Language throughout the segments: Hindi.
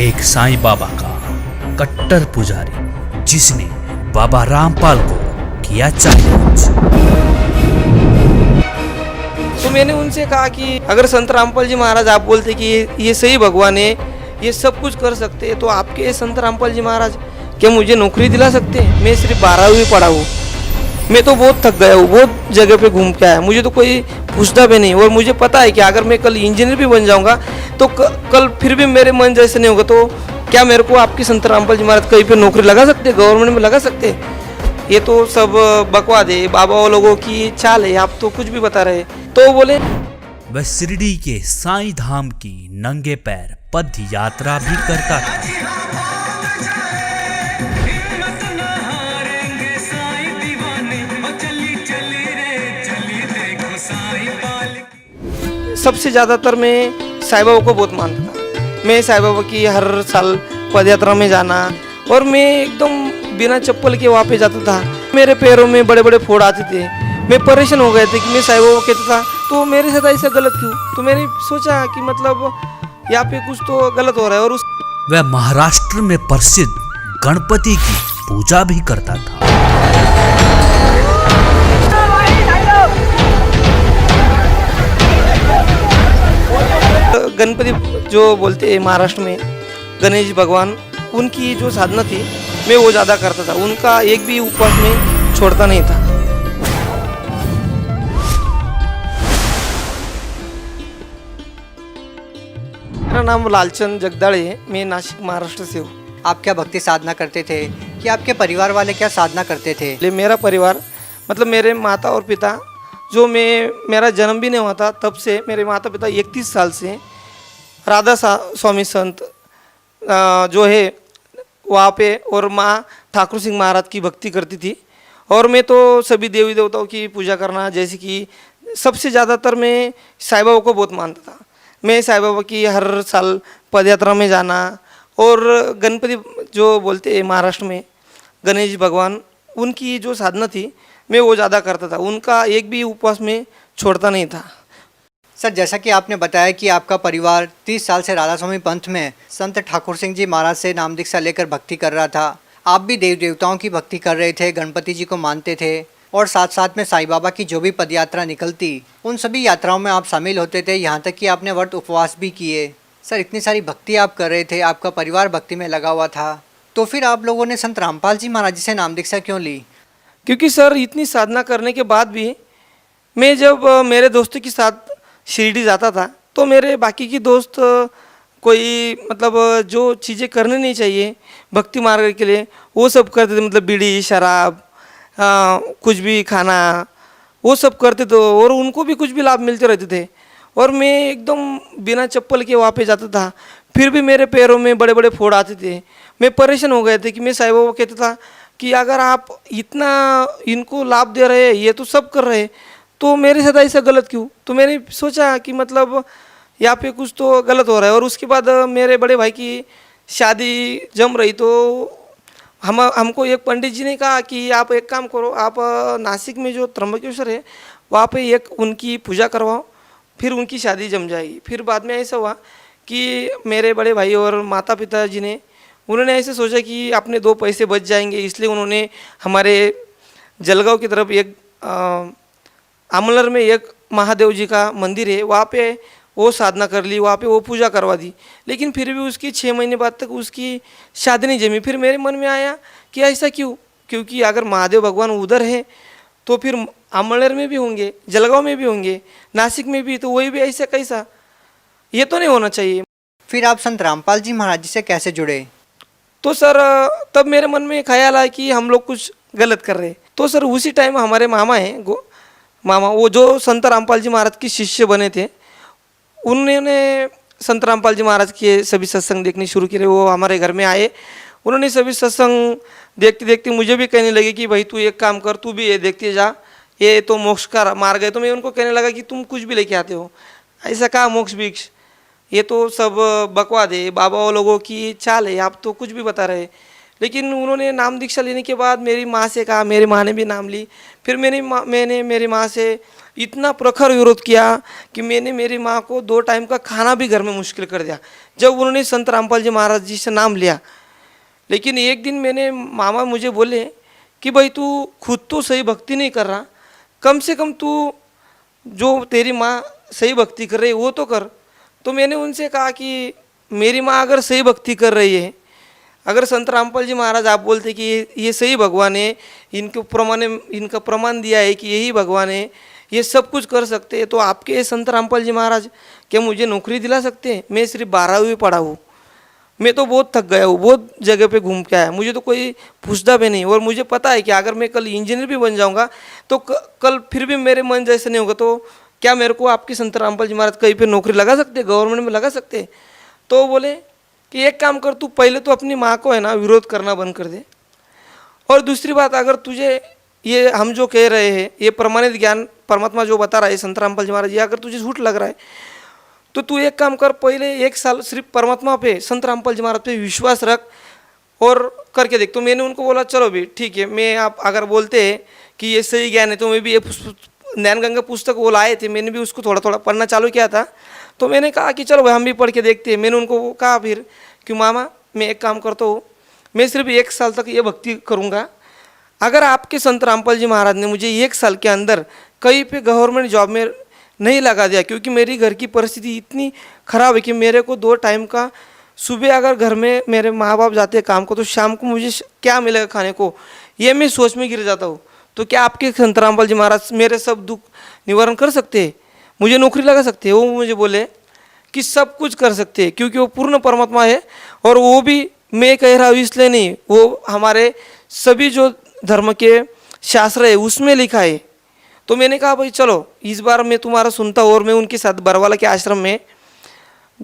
एक साईं बाबा का कट्टर पुजारी जिसने बाबा रामपाल को किया चैलेंज। तो मैंने उनसे कहा कि अगर संत रामपाल जी महाराज आप बोलते कि ये सही भगवान है, ये सब कुछ कर सकते हैं, तो आपके संत रामपाल जी महाराज क्या मुझे नौकरी दिला सकते हैं? मैं सिर्फ 12वीं पढ़ा हूँ, मैं तो बहुत थक गया हूँ, बहुत जगह पे घूम के आया, मुझे तो कोई पूछता भी नहीं। और मुझे पता है कि अगर मैं कल इंजीनियर भी बन जाऊँगा तो कल फिर भी मेरे मन जैसे नहीं होगा। तो क्या मेरे को आपकी संत रामपाल जी महाराज कहीं पे नौकरी लगा सकते हैं, गवर्नमेंट में लगा सकते हैं? ये तो सब बकवाद है, बाबा लोगों की चाल है, आप तो कुछ भी बता रहे। तो बोले वह शिरडी के साईं धाम की नंगे पैर पद यात्रा भी करता था। सबसे ज़्यादातर मैं साईं बाबा को बहुत मानता था। मैं साईं बाबा की हर साल पद यात्रा में जाना, और मैं एकदम बिना चप्पल के वहाँ पे जाता था। मेरे पैरों में बड़े बड़े फोड़ आते थे, मैं परेशान हो गए थे कि मैं साईं बाबा कहता था तो मेरे साथ ऐसा गलत क्यों? तो मैंने सोचा कि मतलब यहाँ पे कुछ तो गलत हो रहा है। और वह महाराष्ट्र में प्रसिद्ध गणपति की पूजा भी करता था। गणपति जो बोलते हैं महाराष्ट्र में गणेश भगवान, उनकी जो साधना थी मैं वो ज़्यादा करता था। उनका एक भी उपवास में छोड़ता नहीं था। मेरा नाम लालचंद जगदाळे है, मैं नासिक महाराष्ट्र से हूँ। आप क्या भक्ति साधना करते थे कि आपके परिवार वाले क्या साधना करते थे? मेरा परिवार मतलब मेरे माता और पिता, जो मेरा जन्म भी नहीं हुआ था तब से मेरे माता पिता 31 साल से राधा स्वामी संत जो है वहाँ पे, और माँ ठाकुर सिंह महाराज की भक्ति करती थी। और मैं तो सभी देवी देवताओं की पूजा करना, जैसे कि सबसे ज़्यादातर मैं साईं बाबा को बहुत मानता था। मैं साईं बाबा की हर साल पद यात्रा में जाना, और गणपति जो बोलते हैं महाराष्ट्र में गणेश भगवान, उनकी जो साधना थी मैं वो ज़्यादा करता था। उनका एक भी उपवास में छोड़ता नहीं था। सर, जैसा कि आपने बताया कि आपका परिवार 30 साल से राधा स्वामी पंथ में संत ठाकुर सिंह जी महाराज से नाम दीक्षा लेकर भक्ति कर रहा था, आप भी देव देवताओं की भक्ति कर रहे थे, गणपति जी को मानते थे, और साथ साथ में साईं बाबा की जो भी पद यात्रा निकलती उन सभी यात्राओं में आप शामिल होते थे, यहाँ तक कि आपने व्रत उपवास भी किए। सर, इतनी सारी भक्ति आप कर रहे थे, आपका परिवार भक्ति में लगा हुआ था, तो फिर आप लोगों ने संत रामपाल जी महाराज जी से नाम दीक्षा क्यों ली? क्योंकि सर इतनी साधना करने के बाद भी मैं जब मेरे दोस्तों के साथ शिरडी जाता था तो मेरे बाकी के दोस्त कोई मतलब जो चीज़ें करनी नहीं चाहिए भक्ति मार्ग के लिए वो सब करते थे। मतलब बीड़ी शराब कुछ भी खाना वो सब करते थे, और उनको भी कुछ भी लाभ मिलते रहते थे। और मैं एकदम बिना चप्पल के वहाँ पे जाता था, फिर भी मेरे पैरों में बड़े बड़े फोड़ आते थे। मैं परेशान हो गए थे कि मैं साईं बाबा कहता था कि अगर आप इतना इनको लाभ दे रहे हैं, ये तो सब कर रहे हैं, तो मेरे साथ ऐसा गलत क्यों? तो मैंने सोचा कि मतलब यहाँ पे कुछ तो गलत हो रहा है। और उसके बाद मेरे बड़े भाई की शादी जम रही, तो हमको एक पंडित जी ने कहा कि आप एक काम करो, आप नासिक में जो त्र्यंबकेश्वर है वहाँ पे एक उनकी पूजा करवाओ, फिर उनकी शादी जम जाएगी। फिर बाद में ऐसा हुआ कि मेरे बड़े भाई और माता पिता जी ने उन्होंने ऐसे सोचा कि अपने 2 पैसे बच जाएंगे, इसलिए उन्होंने हमारे जलगांव की तरफ एक आमलर में एक महादेव जी का मंदिर है, वहाँ पे वो साधना कर ली, वहाँ पे वो पूजा करवा दी। लेकिन फिर भी उसकी 6 महीने बाद तक उसकी शादी नहीं जमी। फिर मेरे मन में आया कि ऐसा क्यों? क्योंकि अगर महादेव भगवान उधर है तो फिर आमलर में भी होंगे, जलगांव में भी होंगे, नासिक में भी, तो वही भी ऐसा कैसा? ये तो नहीं होना चाहिए। फिर आप संत रामपाल जी महाराज जी से कैसे जुड़े? तो सर तब मेरे मन में ख्याल आया कि हम लोग कुछ गलत कर रहे हैं। तो सर उसी टाइम हमारे मामा हैं, मामा वो जो संत रामपाल जी महाराज के शिष्य बने थे, उन्होंने संत रामपाल जी महाराज के सभी सत्संग देखने शुरू किए। वो हमारे घर में आए, उन्होंने सभी सत्संग देखते देखते मुझे भी कहने लगे कि भाई तू एक काम कर, तू भी ये देखते जा, ये तो मोक्ष का मार्ग है। तो मैं उनको कहने लगा कि तुम कुछ भी लेके आते हो, ऐसा कहा मोक्ष भिक्ष, ये तो सब बकवाद है, बाबा लोगों की चाल है, आप तो कुछ भी बता रहे। लेकिन उन्होंने नाम दीक्षा लेने के बाद मेरी माँ से कहा, मेरी माँ ने भी नाम ली। फिर मैंने मेरी माँ से इतना प्रखर विरोध किया कि मैंने मेरी माँ को 2 टाइम का खाना भी घर में मुश्किल कर दिया जब उन्होंने संत रामपाल जी महाराज जी से नाम लिया। लेकिन एक दिन मैंने मामा मुझे बोले कि भाई तू खुद तो सही भक्ति नहीं कर रहा, कम से कम तू जो तेरी माँ सही भक्ति कर रही है वो तो कर। तो मैंने उनसे कहा कि मेरी माँ अगर सही भक्ति कर रही है, अगर संत रामपाल जी महाराज आप बोलते कि ये सही भगवान है, इनका प्रमाण दिया है कि यही भगवान है, ये सब कुछ कर सकते हैं, तो आपके संत रामपाल जी महाराज क्या मुझे नौकरी दिला सकते हैं? मैं सिर्फ 12वीं पढ़ा हूँ, मैं तो बहुत थक गया हूँ, बहुत जगह पे घूम के आया, मुझे तो कोई पूछता भी नहीं। और मुझे पता है कि अगर मैं कल इंजीनियर भी बन जाऊँगा तो कल फिर भी मेरे मन जैसे नहीं होगा, तो क्या मेरे को आपके संत रामपाल जी महाराज कहीं पे नौकरी लगा सकते, गवर्नमेंट में लगा सकते? तो बोले कि एक काम कर, तू पहले तो अपनी माँ को है ना विरोध करना बंद कर दे, और दूसरी बात अगर तुझे ये हम जो कह रहे हैं ये प्रमाणित ज्ञान परमात्मा जो बता रहा है संत रामपाल जी महाराज, ये अगर तुझे झूठ लग रहा है तो तू एक काम कर, पहले 1 साल सिर्फ परमात्मा पे संत रामपाल जी महाराज पे विश्वास रख और करके देख। तो मैंने उनको बोला चलो भी ठीक है, मैं आप अगर बोलते हैं कि ये सही ज्ञान है तो मैं भी ये ज्ञान गंगा पुस्तक वो लाए थे, मैंने भी उसको थोड़ा थोड़ा पढ़ना चालू किया था। तो मैंने कहा कि चलो भाई हम भी पढ़ के देखते हैं। मैंने उनको कहा फिर कि मामा मैं एक काम करता हूँ, मैं सिर्फ 1 साल तक ये भक्ति करूँगा, अगर आपके संत रामपाल जी महाराज ने मुझे 1 साल के अंदर कहीं पे गवर्नमेंट जॉब में नहीं लगा दिया, क्योंकि मेरी घर की परिस्थिति इतनी ख़राब है कि मेरे को 2 टाइम का, सुबह अगर घर में मेरे माँ बाप जाते हैं काम को तो शाम को मुझे क्या मिलेगा खाने को, ये मैं सोच में गिर जाता हूँ। तो क्या आपके संत रामपाल जी महाराज मेरे सब दुख निवारण कर सकते हैं, मुझे नौकरी लगा सकते हैं? वो मुझे बोले कि सब कुछ कर सकते हैं, क्योंकि वो पूर्ण परमात्मा है, और वो भी मैं कह रहा हूँ इसलिए नहीं, वो हमारे सभी जो धर्म के शास्त्र है उसमें लिखा है। तो मैंने कहा भाई चलो इस बार मैं तुम्हारा सुनता हूँ, और मैं उनके साथ बरवाला के आश्रम में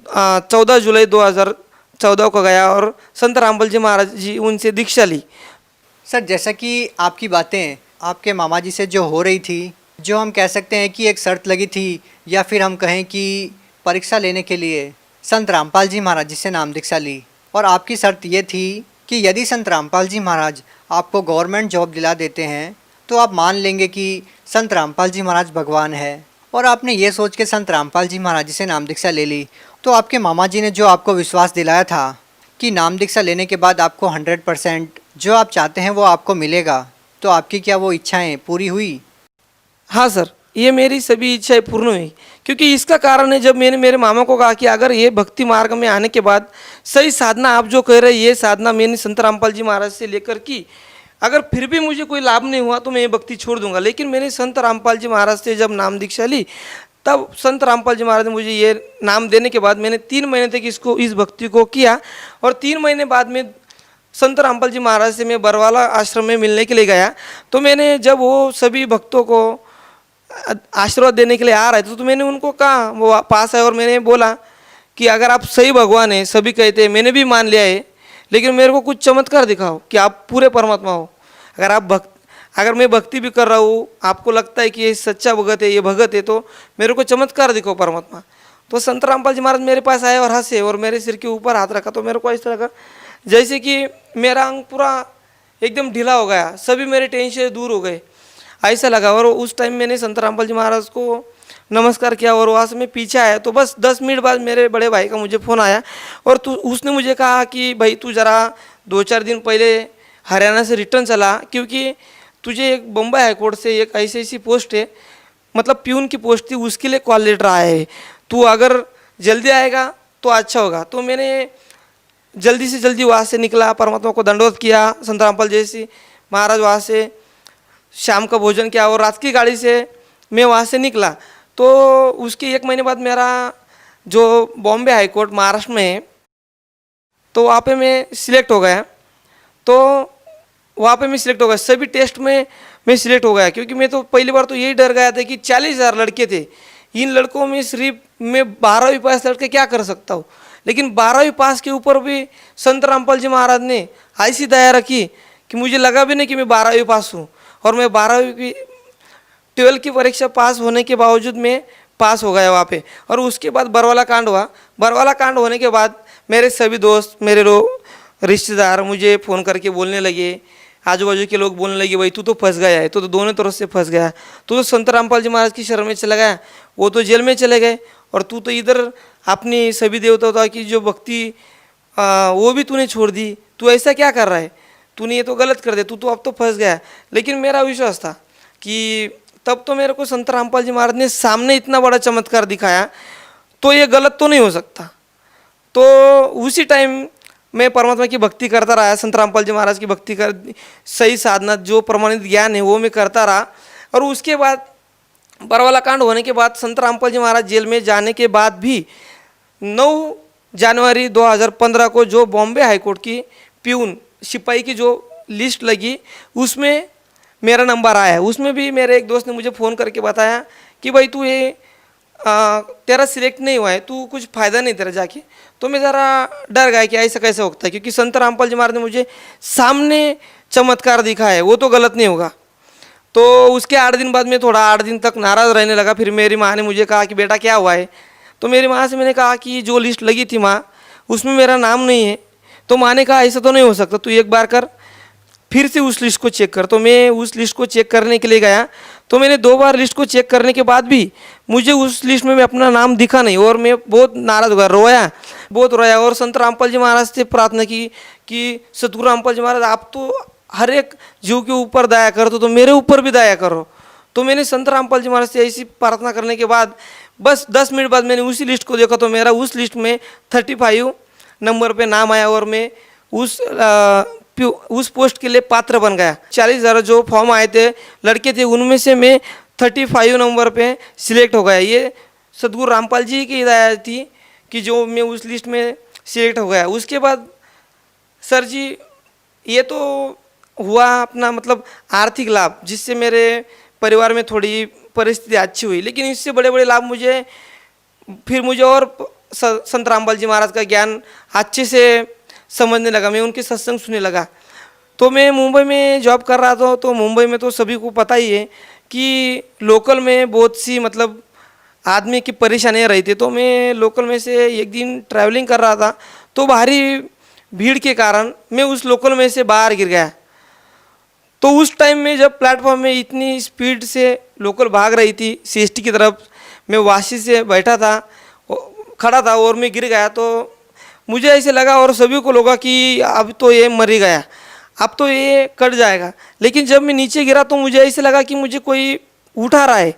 14 जुलाई 2014 को गया और संत रामपाल जी महाराज जी उनसे दीक्षा ली। सर, जैसा कि आपकी बातें आपके मामा जी से जो हो रही थी, जो हम कह सकते हैं कि एक शर्त लगी थी, या फिर हम कहें कि परीक्षा लेने के लिए संत रामपाल जी महाराज जी से नाम दीक्षा ली, और आपकी शर्त ये थी कि यदि संत रामपाल जी महाराज आपको गवर्नमेंट जॉब दिला देते हैं तो आप मान लेंगे कि संत रामपाल जी महाराज भगवान है, और आपने ये सोच के संत रामपाल जी महाराज जी से नाम दीक्षा ले ली। तो आपके मामा जी ने जो आपको विश्वास दिलाया था कि नाम दीक्षा लेने के बाद आपको 100% जो आप चाहते हैं वो आपको मिलेगा, तो आपकी क्या वो इच्छाएं पूरी हुई? हाँ सर, ये मेरी सभी इच्छाएं पूर्ण हुई, क्योंकि इसका कारण है जब मैंने मेरे मामा को कहा कि अगर ये भक्ति मार्ग में आने के बाद सही साधना आप जो कह रहे हैं ये साधना मैंने संत रामपाल जी महाराज से लेकर की, अगर फिर भी मुझे कोई लाभ नहीं हुआ तो मैं ये भक्ति छोड़ दूंगा। लेकिन मैंने संत रामपाल जी महाराज से जब नाम दीक्षा ली, तब संत रामपाल जी महाराज ने मुझे ये नाम देने के बाद मैंने 3 महीने तक इस भक्ति को किया, और 3 महीने बाद में संत रामपाल जी महाराज से मैं बरवाला आश्रम में मिलने के लिए गया। तो मैंने जब वो सभी भक्तों को आशीर्वाद देने के लिए आ रहे थे तो मैंने उनको कहा, वो पास है, और मैंने बोला कि अगर आप सही भगवान हैं, सभी कहते हैं, मैंने भी मान लिया है, लेकिन मेरे को कुछ चमत्कार दिखाओ कि आप पूरे परमात्मा हो। अगर मैं भक्ति भी कर रहा हूँ, आपको लगता है कि ये सच्चा भगत है, ये भगत है, तो मेरे को चमत्कार दिखाओ परमात्मा। तो संत रामपाल जी महाराज मेरे पास आए और हंसे और मेरे सिर के ऊपर हाथ रखा, तो मेरे को ऐसा लगा जैसे कि मेरा अंग पूरा एकदम ढीला हो गया, सभी मेरे टेंशन दूर हो गए, ऐसा लगा। और उस टाइम मैंने संत रामपाल जी महाराज को नमस्कार किया और वहाँ से मैं पीछे आया। तो बस 10 मिनट बाद मेरे बड़े भाई का मुझे फ़ोन आया, और उसने मुझे कहा कि भाई तू ज़रा 2-4 दिन पहले हरियाणा से रिटर्न चला, क्योंकि तुझे एक बम्बई हाईकोर्ट से एक ऐसी पोस्ट है, मतलब प्यून की पोस्ट थी, उसके लिए कॉल लेटर आया है, तू अगर जल्दी आएगा तो अच्छा होगा। तो मैंने जल्दी से जल्दी वहाँ से निकला, परमात्मा को दंडवत किया, संत रामपाल जी महाराज, वहाँ से शाम का भोजन किया और रात की गाड़ी से मैं वहाँ से निकला। तो उसके 1 महीने बाद मेरा जो बॉम्बे हाई कोर्ट महाराष्ट्र में है, तो वहाँ पे मैं सिलेक्ट हो गया। तो वहाँ पे मैं सिलेक्ट हो गया, सभी टेस्ट में मैं सिलेक्ट हो गया, क्योंकि मैं तो पहली बार तो यही डर गया था कि 40,000 लड़के थे, इन लड़कों में सिर्फ मैं 12वीं पास लड़के क्या कर सकता हूँ। लेकिन 12वीं पास के ऊपर भी संत रामपाल जी महाराज ने ऐसी दया रखी कि मुझे लगा भी नहीं कि मैं 12वीं पास हूँ, और मैं 12वीं की परीक्षा पास होने के बावजूद मैं पास हो गया वहाँ पे। और उसके बाद बरवाला कांड हुआ। बरवाला कांड होने के बाद मेरे सभी दोस्त, मेरे लोग रिश्तेदार मुझे फ़ोन करके बोलने लगे आजू बाजू के लोग बोलने लगे भाई तू तो फंस गया है, तू तो दोनों तरफ से फंस गया, तू तो संत रामपाल जी महाराज की शरण में चला गया, वो तो जेल में चले गए और तू तो इधर अपनी सभी देवताओं की जो भक्ति वो भी तूने छोड़ दी, तू ऐसा क्या कर रहा है, तूने ये तो गलत कर दिया, तू तो अब तो फंस गया। लेकिन मेरा विश्वास था कि तब तो मेरे को संत रामपाल जी महाराज ने सामने इतना बड़ा चमत्कार दिखाया, तो ये गलत तो नहीं हो सकता। तो उसी टाइम मैं परमात्मा की भक्ति करता रहा, संत रामपाल जी महाराज की भक्ति कर, सही साधना जो प्रमाणित ज्ञान है वो मैं करता रहा। और उसके बाद बरवाला कांड होने के बाद संत रामपाल जी महाराज जेल में जाने के बाद भी 9 जनवरी 2015 को जो बॉम्बे हाईकोर्ट की प्यून सिपाही की जो लिस्ट लगी उसमें मेरा नंबर आया है। उसमें भी मेरे एक दोस्त ने मुझे फ़ोन करके बताया कि भाई तू ये तेरा सिलेक्ट नहीं हुआ है, तू कुछ फ़ायदा नहीं तेरा जाके। तो मैं ज़रा डर गया कि ऐसा कैसे होता है, क्योंकि संत रामपाल जी महाराज ने मुझे सामने चमत्कार दिखा है, वो तो गलत नहीं होगा। तो उसके 8 दिन बाद मैं थोड़ा 8 दिन तक नाराज़ रहने लगा। फिर मेरी माँ ने मुझे कहा कि बेटा क्या हुआ है, तो मेरी माँ से मैंने कहा कि जो लिस्ट लगी थी माँ उसमें मेरा नाम नहीं है। तो माँ ने कहा ऐसा तो नहीं हो सकता, तू एक बार कर फिर से उस लिस्ट को चेक कर। तो मैं उस लिस्ट को चेक करने के लिए गया, तो मैंने 2 बार लिस्ट को चेक करने के बाद भी मुझे उस लिस्ट में अपना नाम दिखा नहीं और मैं बहुत नाराज़ हो गया, बहुत रोया और संत रामपाल जी महाराज से प्रार्थना की कि सतगुरु रामपाल जी महाराज आप तो हर एक जीव के ऊपर दया करो, तो मेरे ऊपर भी दया करो। तो मैंने संत रामपाल जी महाराज से ऐसी प्रार्थना करने के बाद बस 10 मिनट बाद मैंने उसी लिस्ट को देखा, तो मेरा उस लिस्ट में 35 नंबर पे नाम आया और मैं उस पोस्ट के लिए पात्र बन गया। 40,000 जो फॉर्म आए थे लड़के थे, उनमें से मैं 35 नंबर पे सिलेक्ट हो गया। ये सतगुरु रामपाल जी की हिदायत थी कि जो मैं उस लिस्ट में सिलेक्ट हो गया। उसके बाद सर जी ये तो हुआ अपना मतलब आर्थिक लाभ, जिससे मेरे परिवार में थोड़ी परिस्थिति अच्छी हुई, लेकिन इससे बड़े बड़े लाभ मुझे और संत रामपाल जी महाराज का ज्ञान अच्छे से समझने लगा। मैं उनके सत्संग सुनने लगा। तो मैं मुंबई में जॉब कर रहा था, तो मुंबई में तो सभी को पता ही है कि लोकल में बहुत सी मतलब आदमी की परेशानियाँ रही थी। तो मैं लोकल में से एक दिन ट्रैवलिंग कर रहा था, तो भारी भीड़ के कारण मैं उस लोकल में से बाहर गिर गया। तो उस टाइम में जब प्लेटफॉर्म में इतनी स्पीड से लोकल भाग रही थी सीएसटी की तरफ, मैं वाशी से बैठा था, खड़ा था और मैं गिर गया। तो मुझे ऐसे लगा और सभी को लगा कि अब तो ये मर ही गया, अब तो ये कट जाएगा। लेकिन जब मैं नीचे गिरा तो मुझे ऐसे लगा कि मुझे कोई उठा रहा है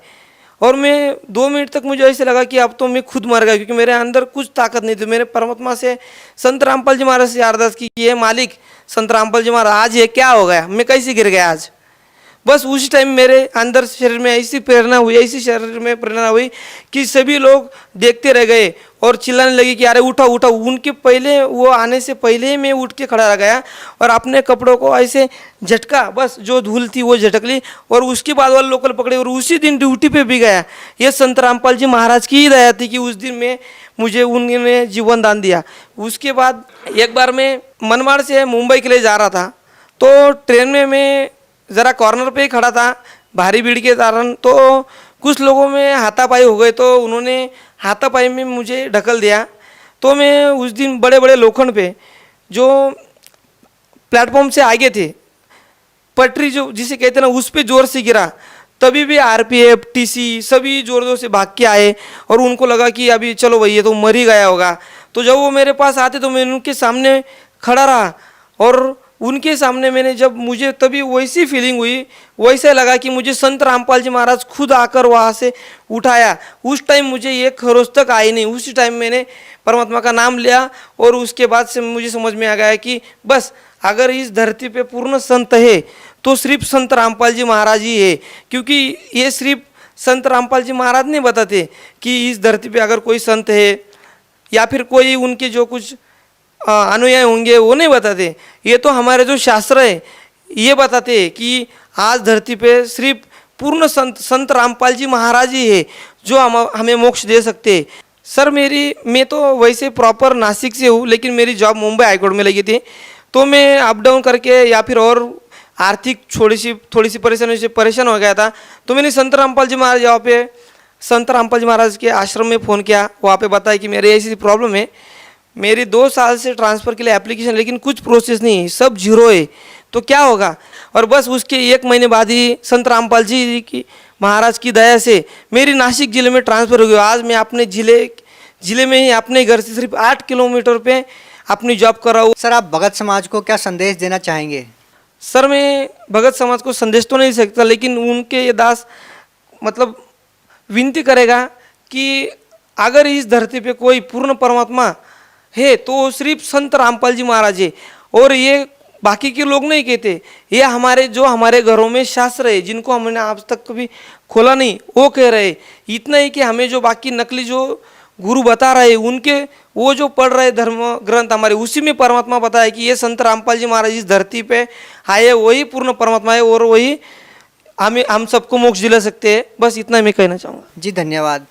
और मैं 2 मिनट तक मुझे ऐसे लगा कि अब तो मैं खुद मर गया, क्योंकि मेरे अंदर कुछ ताकत नहीं थी। मैंने परमात्मा से संत रामपाल जी महाराज से अरदास की कि ये मालिक संत रामपाल जी महाराज आज ये क्या हो गया, मैं कैसे गिर गया आज। बस उसी टाइम मेरे अंदर शरीर में ऐसी प्रेरणा हुई, ऐसी शरीर में प्रेरणा हुई कि सभी लोग देखते रह गए और चिल्लाने लगे कि अरे उठा उठा। उनके पहले वो आने से पहले ही मैं उठ के खड़ा रह गया और अपने कपड़ों को ऐसे झटका, बस जो धूल थी वो झटक ली और उसके बाद वाले लोकल पकड़े और उसी दिन ड्यूटी पे भी गया। ये संत रामपाल जी महाराज की ही दया थी कि उस दिन में मुझे उन्होंने जीवन दान दिया। उसके बाद एक बार मैं मनमाड़ से मुंबई के लिए जा रहा था, तो ट्रेन में मैं ज़रा कॉर्नर पे ही खड़ा था भारी भीड़ के कारण। तो कुछ लोगों में हाथापाई हो गए, तो उन्होंने हाथापाई में मुझे ढकल दिया। तो मैं उस दिन बड़े बड़े लोखंड पे जो प्लेटफॉर्म से आगे थे, पटरी जो जिसे कहते हैं ना, उस पर ज़ोर से गिरा। तभी भी आरपीएफ टीसी सभी ज़ोर ज़ोर से भाग के आए और उनको लगा कि अभी चलो भाई ये तो मर ही गया होगा। तो जब वो मेरे पास आते तो मैं उनके सामने खड़ा रहा और उनके सामने मैंने जब मुझे तभी वैसी फीलिंग हुई, वैसे लगा कि मुझे संत रामपाल जी महाराज खुद आकर वहाँ से उठाया। उस टाइम मुझे ये खरोच तक आई नहीं, उसी टाइम मैंने परमात्मा का नाम लिया और उसके बाद से मुझे समझ में आ गया कि बस अगर इस धरती पे पूर्ण संत है तो सिर्फ संत रामपाल जी महाराज ही है। क्योंकि ये सिर्फ संत रामपाल जी महाराज नहीं बताते कि इस धरती पे अगर कोई संत है या फिर कोई उनके जो कुछ अनुयायी होंगे वो नहीं बताते, ये तो हमारे जो शास्त्र है ये बताते हैं कि आज धरती पे सिर्फ पूर्ण संत रामपाल जी महाराज ही है जो हमें मोक्ष दे सकते हैं। सर मैं तो वैसे प्रॉपर नासिक से हूँ, लेकिन मेरी जॉब मुंबई हाईकोर्ट में लगी थी। तो मैं अप डाउन करके या फिर और आर्थिक थोड़ी सी परेशानी से परेशान हो गया था। तो मैंने संत रामपाल जी महाराज यहाँ पे संत रामपाल जी महाराज के आश्रम में फ़ोन किया, वहाँ पे बताया कि मेरी ऐसी प्रॉब्लम है, मेरी 2 साल से ट्रांसफ़र के लिए एप्लीकेशन, लेकिन कुछ प्रोसेस नहीं है, सब जीरो है। तो क्या होगा। और बस उसके 1 महीने बाद ही संत रामपाल जी की महाराज की दया से मेरी नासिक ज़िले में ट्रांसफ़र हो गई। आज मैं अपने ज़िले में ही अपने घर से सिर्फ 8 किलोमीटर पे अपनी जॉब कर रहा हूँ। सर, आप भगत समाज को क्या संदेश देना चाहेंगे? सर, मैं भगत समाज को संदेश तो नहीं सकता, लेकिन उनके ये दास मतलब विनती करेगा कि अगर इस धरती पे कोई पूर्ण परमात्मा है तो सिर्फ संत रामपाल जी महाराज है। और ये बाकी के लोग नहीं कहते, ये हमारे घरों में शास्त्र है जिनको हमने आज तक कभी खोला नहीं, वो कह रहे। इतना ही कि हमें जो बाकी नकली जो गुरु बता रहे उनके वो जो पढ़ रहे धर्म ग्रंथ हमारे, उसी में परमात्मा बताया कि ये संत रामपाल जी महाराज इस धरती पे आए, वही पूर्ण परमात्मा है और वही हम सबको मोक्ष दिला सकते हैं। बस इतना मैं कहना चाहूँगा। जी, धन्यवाद।